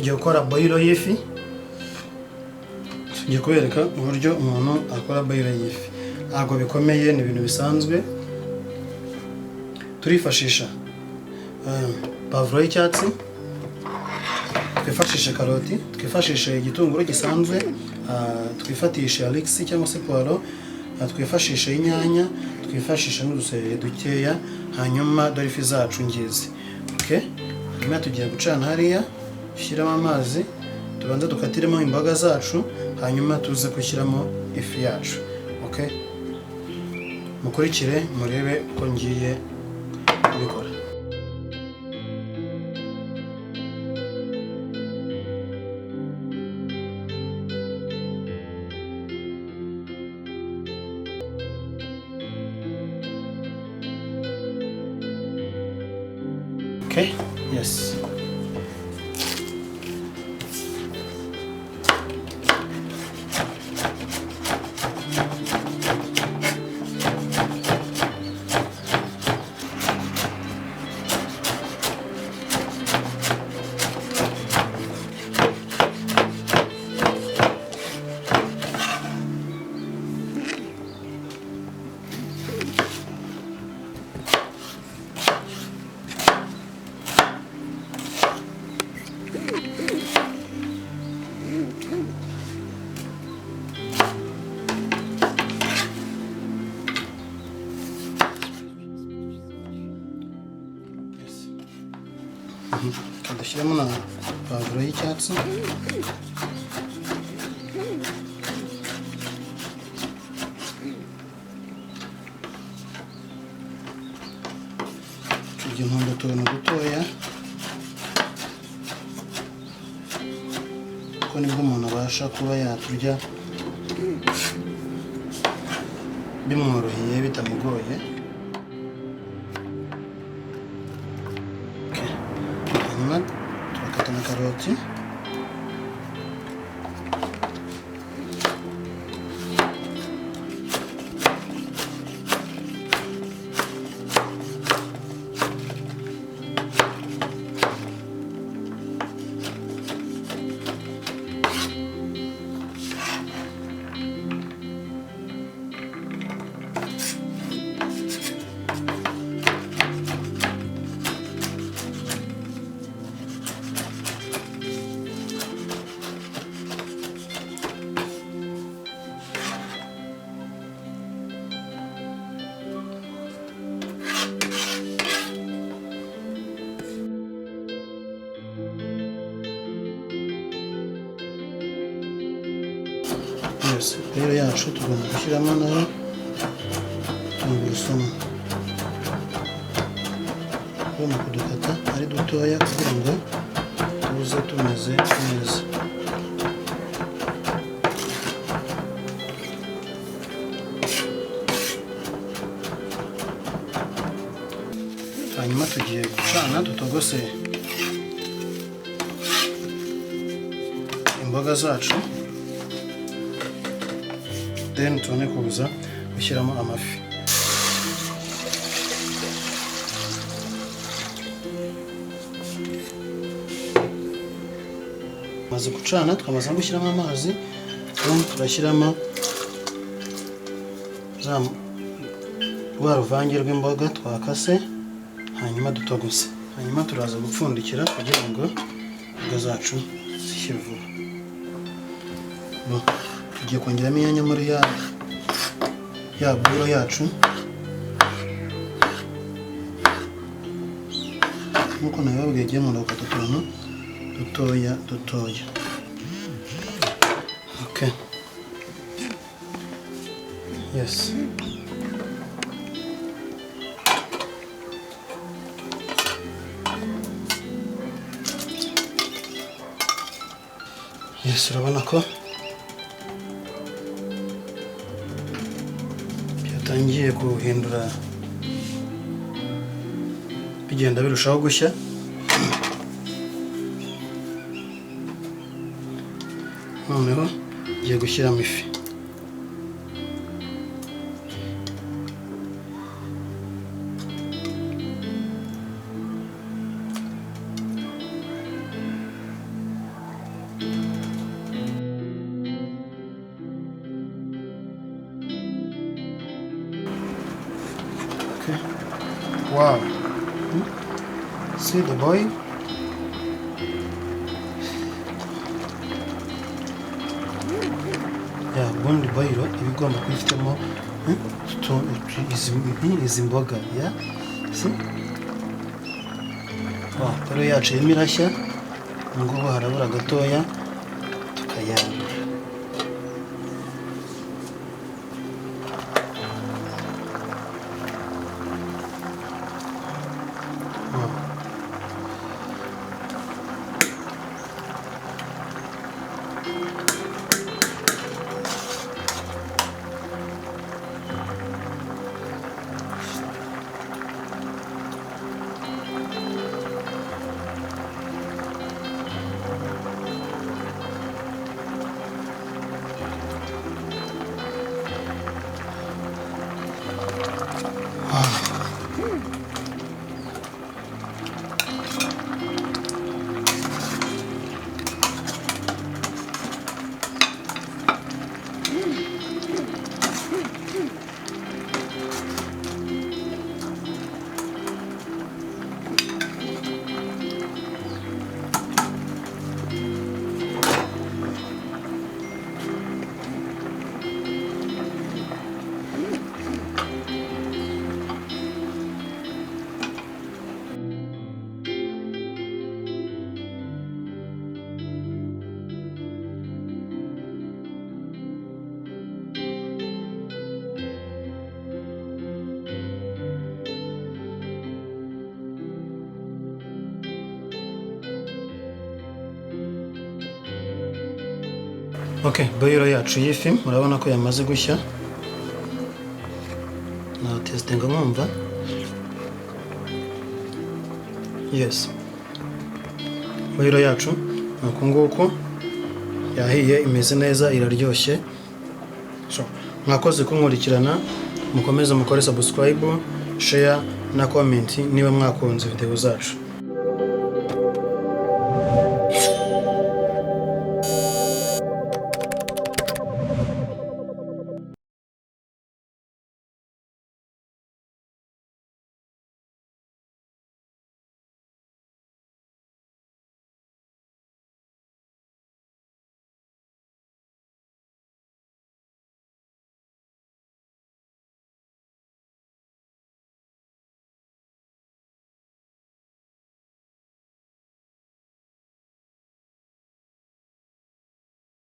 tugiye gukora boilo y'ifi. Tugiye kubereka uburyo umuntu akora boilo y'ifi. Ntabwo bikomeye, ni ibintu bisanzwe. Turifashisha pavuro y'icyatsi, twifashishe karoti, twifashishe igitunguru gisanzwe, twifatishe alix cyangwa se poiro, twifashishe inyanya, twifashishe n'uduseri dukeya, hanyuma dore ifi zacu ngizi. Okay? Nyuma tugiye gucana hariya, dushyiramo amazi, tubanza dukatiremo imboga zacu, hanyuma tuze gushyiramo ifi yacu. Okay? Mukurikire murebe uko ngiye kubikora. Okay? Yes. Dushyiramo na pavuro y'icyatsi. Tugiye nkonda utuntu dutoya, kuko nibwo umuntu abasha kuba yaturya bimworoheye bitamugoye. Turakata na karoti, rero yacu tugomba gushyiramo nayo tungurusumu. Tugomba kudukata ari dutoya kugira ngo tuze tumeze neza. Hanyuma tugiye gucana dutogose imboga zacu, then tubone kuza gushyiramo amafi. Maze gucana twamaze gushyiramo amazi, then turashyiramo rwa ruvange rw'imboga twakase, hanyuma dutogose. Hanyuma turaza gupfundikira kugira ngo imboga zacu zishye vuba. Tugiye kongeramo inyanya muri ya buro yacu, nkuko nabibabwiye igihe umuntu agakata utuntu dutoya dutoya. Okay. Yes. Yes, urabona ko byatangiye guhindura, bigenda birushaho gushya. Noneho ngiye gushyiramo ifi. Wow. See the boy. Ubundi boyiro iba igomba kuba ifitemo izi mboga. Rero yacu irimo irashya, ngubu harabura gatoya tukayarura. Okay, boyiro yacu y'ifi murabona ko yamaze gushya. Na testinga mwumva. Yes. Boyiro yacu nuko nguko yahiye, imeze neza, iraryoshye. So, mwakoze kunkurikirana, mukomeze mukore subscribe, share na comment niba mwakunze video zacu.